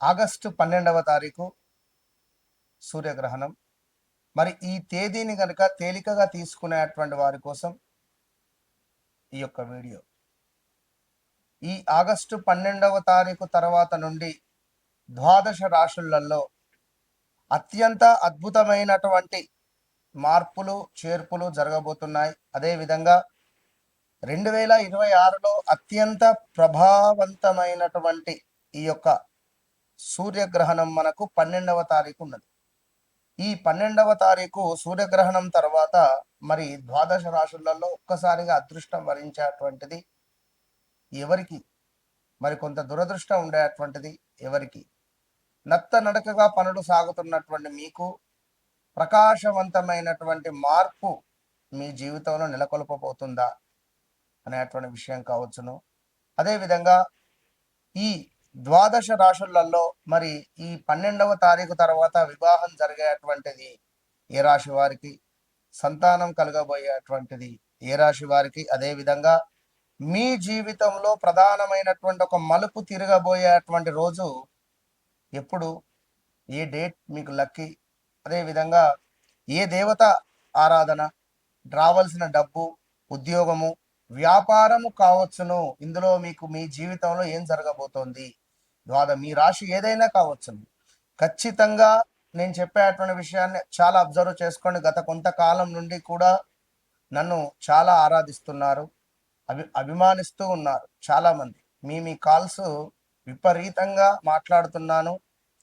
August 12వ తారీఖు సూర్యగ్రహణం. మరి ఈ తేదీని కనుక తేలికగా తీసుకునేటువంటి వారి కోసం ఈ యొక్క వీడియో. ఈ ఆగస్టు 12వ తారీఖు తర్వాత నుండి ద్వాదశ రాశులలో అత్యంత అద్భుతమైనటువంటి మార్పులు చేర్పులు జరగబోతున్నాయి. అదేవిధంగా 2026లో అత్యంత ప్రభావవంతమైనటువంటి ఈ యొక్క సూర్యగ్రహణం మనకు 12వ తారీఖు ఉన్నది. ఈ 12వ తారీఖు సూర్యగ్రహణం తర్వాత మరి ద్వాదశ రాశులలో ఒక్కసారిగా అదృష్టం వరించేటువంటిది ఎవరికి, మరి కొంత దురదృష్టం ఉండేటువంటిది ఎవరికి. నత్త నడకగా పనులు సాగుతున్నటువంటి మీకు ప్రకాశవంతమైనటువంటి మార్పు మీ జీవితంలో నెలకొల్పబోతుందా అనేటువంటి విషయం కావచ్చును. అదేవిధంగా ఈ ద్వాదశ రాశులలో మరి ఈ 12వ తారీఖు తర్వాత వివాహం జరిగేటువంటిది ఏ రాశి వారికి, సంతానం కలగబోయేటువంటిది ఏ రాశి వారికి, అదేవిధంగా మీ జీవితంలో ప్రధానమైనటువంటి ఒక మలుపు తిరగబోయేటువంటి రోజు ఎప్పుడు, ఏ డేట్ మీకు లక్కీ, అదేవిధంగా ఏ దేవత ఆరాధన, రావాల్సిన డబ్బు, ఉద్యోగము, వ్యాపారము కావచ్చును. ఇందులో మీకు మీ జీవితంలో ఏం జరగబోతోంది, మీ రాశి ఏదైనా కావచ్చును. ఖచ్చితంగా నేను చెప్పేటువంటి విషయాన్ని చాలా అబ్జర్వ్ చేసుకోండి. గత కొంతకాలం నుండి కూడా నన్ను చాలా ఆరాధిస్తున్నారు, అభిమానిస్తూ ఉన్నారు చాలామంది. మీ కాల్స్ విపరీతంగా మాట్లాడుతున్నాను.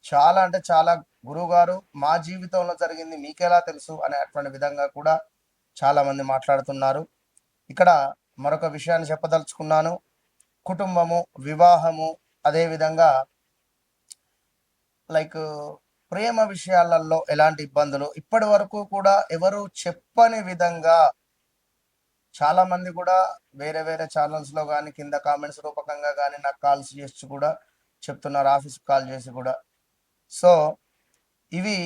చాలా అంటే చాలా, గురువుగారు మా జీవితంలో జరిగింది మీకెలా తెలుసు అనేటువంటి విధంగా కూడా చాలామంది మాట్లాడుతున్నారు. ఇక్కడ మరొక విషయాన్ని చెప్పదలుచుకున్నాను. కుటుంబము, వివాహము, అదేవిధంగా లైక్ ప్రేమ విషయాలలో ఎలాంటి ఇబ్బందులు ఇప్పటి వరకు కూడా ఎవరు చెప్పని విధంగా చాలామంది కూడా వేరే వేరే ఛానల్స్లో కానీ కింద కామెంట్స్ రూపకంగా కానీ నాకు కాల్స్ చేసి కూడా చెప్తున్నారు, ఆఫీస్కి కాల్ చేసి కూడా. సో ఇవి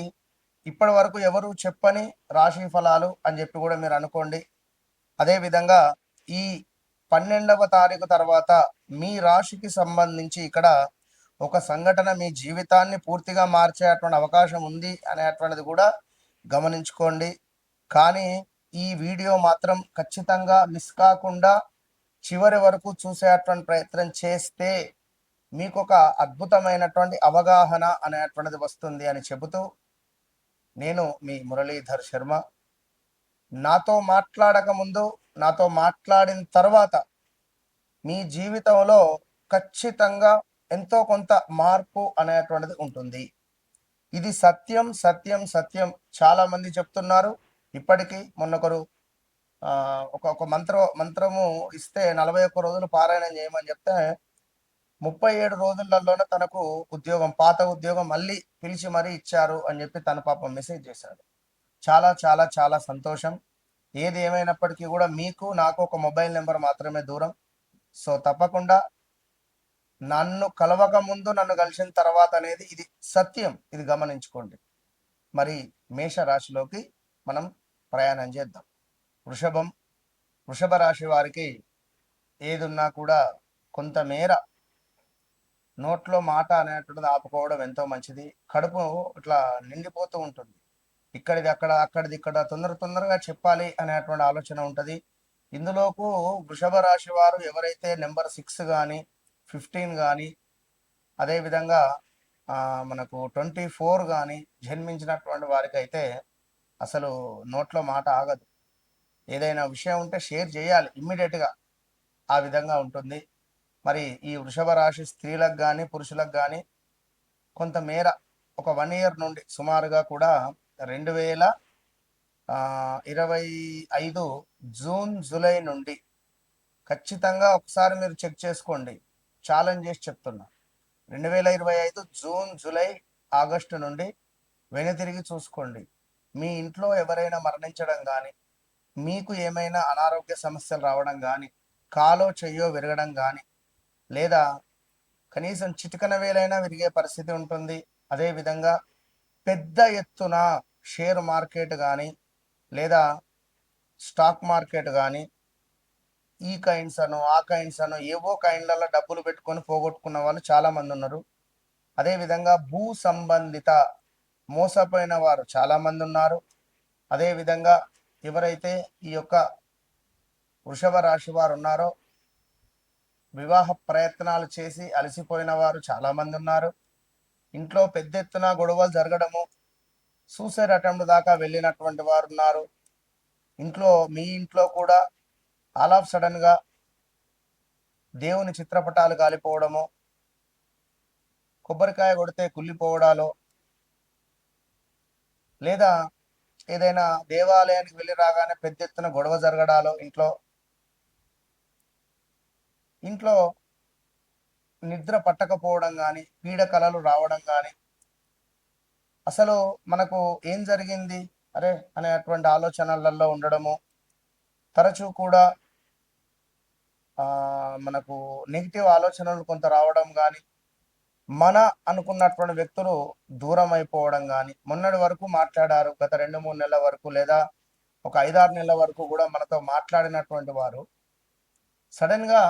ఇప్పటి వరకు ఎవరు చెప్పని రాశి ఫలాలు అని చెప్పి కూడా మీరు అనుకోండి. అదేవిధంగా ఈ 12వ తారీఖు తర్వాత మీ రాశికి సంబంధించి ఇక్కడ ఒక సంఘటన మీ జీవితాన్ని పూర్తిగా మార్చేటువంటి అవకాశం ఉంది అనేటువంటిది కూడా గమనించుకోండి. కానీ ఈ వీడియో మాత్రం ఖచ్చితంగా మిస్ కాకుండా చివరి వరకు చూసేటువంటి ప్రయత్నం చేస్తే మీకు ఒక అద్భుతమైనటువంటి అవగాహన అనేటువంటిది వస్తుంది అని చెబుతూ, నేను మీ మురళీధర్ శర్మ. నాతో మాట్లాడక ముందు, నాతో మాట్లాడిన తర్వాత మీ జీవితంలో ఖచ్చితంగా ఎంతో కొంత మార్పు అనేటువంటిది ఉంటుంది. ఇది సత్యం సత్యం సత్యం. చాలా మంది చెప్తున్నారు. ఇప్పటికీ మొన్నొకరు ఒక మంత్రము ఇస్తే 41 రోజులు పారాయణం చేయమని చెప్తే 37 రోజులలోనే తనకు ఉద్యోగం, పాత ఉద్యోగం మళ్ళీ పిలిచి మరీ ఇచ్చారు అని చెప్పి తన పాపం మెసేజ్ చేశాడు. చాలా చాలా చాలా సంతోషం. ఏది ఏమైనప్పటికీ కూడా మీకు నాకు ఒక మొబైల్ నెంబర్ మాత్రమే దూరం. సో తప్పకుండా నన్ను కలవక ముందు, నన్ను కలిసిన తర్వాత అనేది ఇది సత్యం, ఇది గమనించుకోండి. మరి మేష రాశిలోకి మనం ప్రయాణం చేద్దాం. వృషభ రాశి వారికి ఏదున్నా కూడా కొంతమేర నోట్లో మాట అనేటువంటిది ఆపుకోవడం ఎంతో మంచిది. కడుపు ఇట్లా నిండిపోతూ ఉంటుంది. ఇక్కడిది అక్కడ, అక్కడిది ఇక్కడ, తొందరగా చెప్పాలి అనేటువంటి ఆలోచన ఉంటుంది. ఇందులోకు వృషభ రాశి వారు ఎవరైతే నెంబర్ 6 కానీ 15 కానీ అదేవిధంగా మనకు 24 కానీ జన్మించినటువంటి వారికి అయితే అసలు నోట్లో మాట ఆగదు. ఏదైనా విషయం ఉంటే షేర్ చేయాలి ఇమ్మీడియట్గా, ఆ విధంగా ఉంటుంది. మరి ఈ వృషభ రాశి స్త్రీలకు కానీ పురుషులకు కానీ కొంతమేర ఒక 1 ఇయర్ నుండి సుమారుగా కూడా 2025 జూన్ జూలై నుండి ఖచ్చితంగా ఒకసారి మీరు చెక్ చేసుకోండి. ఛాలెంజ్ చేసి చెప్తున్నా. 2025 జూన్ జూలై ఆగస్టు నుండి వెనుతిరిగి చూసుకోండి. మీ ఇంట్లో ఎవరైనా మరణించడం కానీ, మీకు ఏమైనా అనారోగ్య సమస్యలు రావడం కానీ, కాలో చెయ్యో విరగడం కానీ, లేదా కనీసం చిటికన వేలైనా విరిగే పరిస్థితి ఉంటుంది. అదేవిధంగా పెద్ద ఎత్తున షేర్ మార్కెట్ కానీ లేదా స్టాక్ మార్కెట్ కానీ, ఈ కాయిన్స్ అను ఆ కాయిన్స్ అను ఏవో కాయిన్లలో డబ్బులు పెట్టుకొని పోగొట్టుకున్న వాళ్ళు చాలామంది ఉన్నారు. అదేవిధంగా భూ సంబంధిత మోసపోయిన వారు చాలామంది ఉన్నారు. అదేవిధంగా ఎవరైతే ఈ యొక్క వృషభ రాశి వారు ఉన్నారో వివాహ ప్రయత్నాలు చేసి అలసిపోయిన వారు చాలామంది ఉన్నారు. ఇంట్లో పెద్ద ఎత్తున గొడవలు జరగడము, సూసైడ్ అటెంప్ట్ దాకా వెళ్ళినటువంటి వారు ఉన్నారు. మీ ఇంట్లో కూడా ఆల్ ఆఫ్ సడన్గా దేవుని చిత్రపటాలు కాలిపోవడము, కొబ్బరికాయ కొడితే కుళ్ళిపోవడాలు, లేదా ఏదైనా దేవాలయానికి వెళ్ళి రాగానే పెద్ద ఎత్తున గొడవ జరగడాలు, ఇంట్లో నిద్ర పట్టకపోవడం కానీ, పీడ కలలు రావడం కానీ, అసలు మనకు ఏం జరిగింది అరే అనేటువంటి ఆలోచనలలో ఉండడము, తరచూ కూడా మనకు నెగిటివ్ ఆలోచనలు కొంత రావడం కానీ, మన అనుకున్నటువంటి వ్యక్తులు దూరం అయిపోవడం కానీ, మొన్నటి వరకు మాట్లాడారు గత 2-3 నెలల వరకు, లేదా ఒక 5-6 నెలల వరకు కూడా మనతో మాట్లాడినటువంటి వారు సడన్గా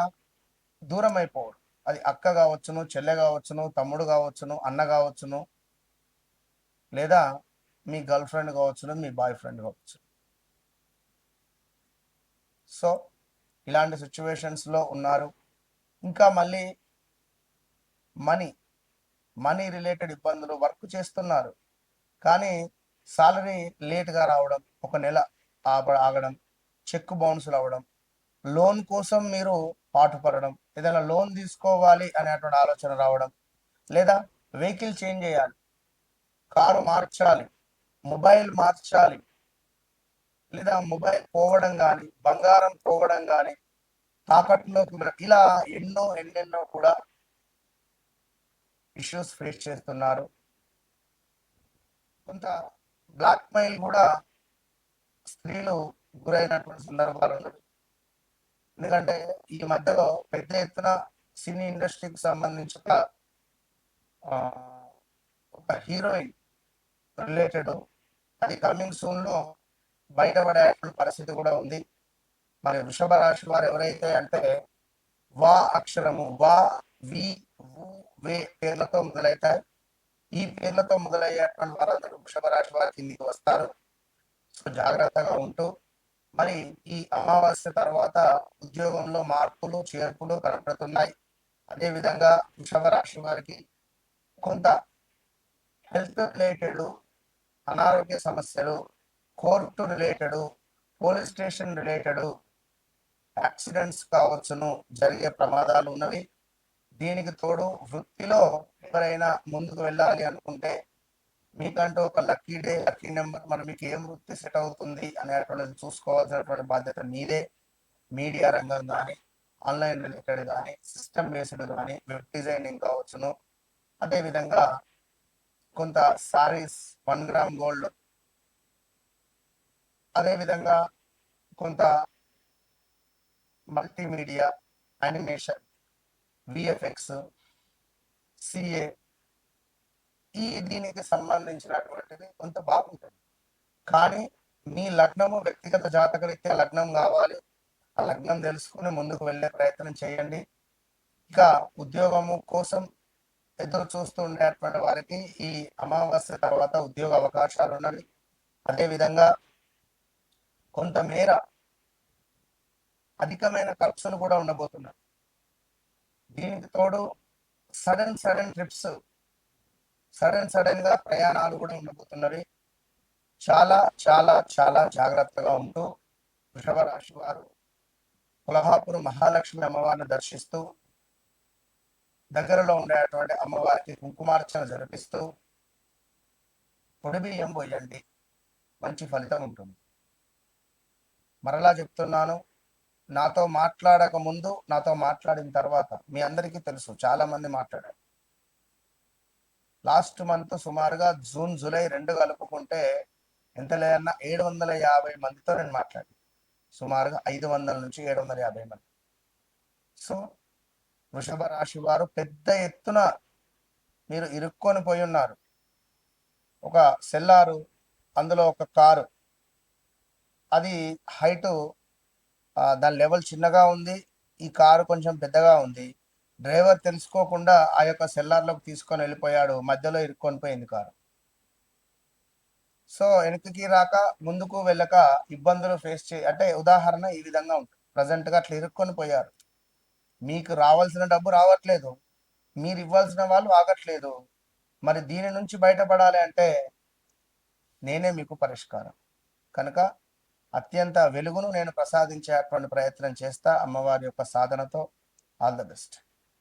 దూరం అయిపోవడం. అది అక్క కావచ్చును, చెల్లె కావచ్చును, తమ్ముడు కావచ్చును, అన్న కావచ్చును, లేదా మీ గర్ల్ ఫ్రెండ్ కావచ్చును, మీ బాయ్ ఫ్రెండ్ కావచ్చు. సో ఇలాంటి సిచ్యువేషన్స్లో ఉన్నారు. ఇంకా మళ్ళీ మనీ రిలేటెడ్ ఇబ్బందులు, వర్క్ చేస్తున్నారు కానీ సాలరీ లేట్గా రావడం, ఒక నెల ఆగడం, చెక్ బౌన్సులు అవ్వడం, లోన్ కోసం మీరు పాటుపడడం, ఏదైనా లోన్ తీసుకోవాలి అనేటువంటి ఆలోచన రావడం, లేదా వెహికల్ చేంజ్ చేయాలి, కారు మార్చాలి, మొబైల్ మార్చాలి, లేదా మొబైల్ పోవడం కానీ, బంగారం పోవడం కానీ, తాకట్టులోకి ఇలా ఎన్నెన్నో కూడా ఇష్యూస్ ఫేస్ చేస్తున్నారు. కొంత బ్లాక్ మెయిల్ కూడా స్త్రీలు గురైనటువంటి సందర్భాలు ఉన్నాయి. ఎందుకంటే ఈ మధ్యలో పెద్ద ఎత్తున సినీ ఇండస్ట్రీకి సంబంధించి ఒక హీరోయిన్ రిలేటెడ్ అది కమింగ్ సూన్లో బయటపడే పరిస్థితి కూడా ఉంది. మరి వృషభ రాశి వారు ఎవరైతే అంటే వా అక్షరము, వా, వి, వు, వే పేర్లతో మొదలవుతాయి. ఈ పేర్లతో మొదలయ్యేటువంటి వారందరూ వృషభ రాశి వారి కిందికి వస్తారు. సో జాగ్రత్తగా ఉంటూ, మరి ఈ అమావాస్య తర్వాత ఉద్యోగంలో మార్పులు చేర్పులు కనపడుతున్నాయి. అదేవిధంగా వృషభ రాశి వారికి కొంత హెల్త్ రిలేటెడ్ అనారోగ్య సమస్యలు, court related, police station related accidents కావచ్చును, జరిగే ప్రమాదాలు ఉన్నవి. దీనికి తోడు వృత్తిలో ఎవరైనా ముందుకు వెళ్ళాలి అనుకుంటే మీకంటూ ఒక లక్కీ డే, లక్కీ నెంబర్, మరి మీకు ఏం వృత్తి సెట్ అవుతుంది అనేటువంటిది చూసుకోవాల్సినటువంటి బాధ్యత మీదే. మీడియా రంగం కానీ, ఆన్లైన్ రిలేటెడ్ కానీ, సిస్టమ్ బేస్డ్ కానీ, వెబ్ డిజైనింగ్ కావచ్చును, అదేవిధంగా కొంత సారీస్, 1 గ్రామ్ గోల్డ్, అదేవిధంగా కొంత మల్టీమీడియా, యానిమేషన్, విఎఫ్ఎక్స్, సిఏ, దీనికి సంబంధించినటువంటిది కొంత బాగుంటుంది. కానీ మీ లగ్నము వ్యక్తిగత జాతకరీత్యా లగ్నం కావాలి. ఆ లగ్నం తెలుసుకుని ముందుకు వెళ్ళే ప్రయత్నం చేయండి. ఇక ఉద్యోగము కోసం ఎదురు చూస్తూ ఉండేటువంటి వారికి ఈ అమావాస్య తర్వాత ఉద్యోగ అవకాశాలు ఉన్నవి. అదేవిధంగా కొంతమేర అధికమైన ఖర్చులు కూడా ఉండబోతున్నాయి. దీనికి తోడు సడన్ ట్రిప్స్, సడన్ గా ప్రయాణాలు కూడా ఉండబోతున్నవి. చాలా చాలా చాలా జాగ్రత్తగా ఉంటూ వృషభ రాశి వారు కొల్హాపూర్ మహాలక్ష్మి అమ్మవారిని దర్శిస్తూ, దగ్గరలో ఉండేటువంటి అమ్మవారికి కుంకుమార్చన జరిపిస్తూ పొడి బియ్యం పోయండి, మంచి ఫలితం ఉంటుంది. మరలా చెప్తున్నాను, నాతో మాట్లాడక ముందు, నాతో మాట్లాడిన తర్వాత మీ అందరికీ తెలుసు, చాలా మంది మాట్లాడారు. లాస్ట్ మంత్ సుమారుగా జూన్, జూలై 2 కలుపుకుంటే ఎంత లేదన్నా 750 మందితో నేను మాట్లాడి, సుమారుగా 500 నుంచి 750 మంది. సో వృషభ రాశి వారు పెద్ద ఎత్తున మీరు ఇరుక్కొని పోయి ఉన్నారు. ఒక సెల్లారు, అందులో ఒక కారు, అది హైటు దాని లెవెల్ చిన్నగా ఉంది, ఈ కారు కొంచెం పెద్దగా ఉంది. డ్రైవర్ తెలుసుకోకుండా ఆ యొక్క సెల్లార్లోకి తీసుకొని వెళ్ళిపోయాడు, మధ్యలో ఇరుక్కొని పోయింది కారు. సో వెనక్కి రాక ముందుకు వెళ్ళక ఇబ్బందులు ఫేస్ అంటే ఉదాహరణ ఈ విధంగా ఉంటుంది. ప్రజెంట్గా అట్లా ఇరుక్కొని పోయారు, మీకు రావాల్సిన డబ్బు రావట్లేదు, మీరు ఇవ్వాల్సిన వాళ్ళు ఆగట్లేదు. మరి దీని నుంచి బయటపడాలి అంటే నేనే మీకు పరిష్కారం. కనుక అత్యంత వెలుగును నేను ప్రసాదించేటువంటి ప్రయత్నం చేస్తా అమ్మవారి యొక్క సాధనతో. All the best.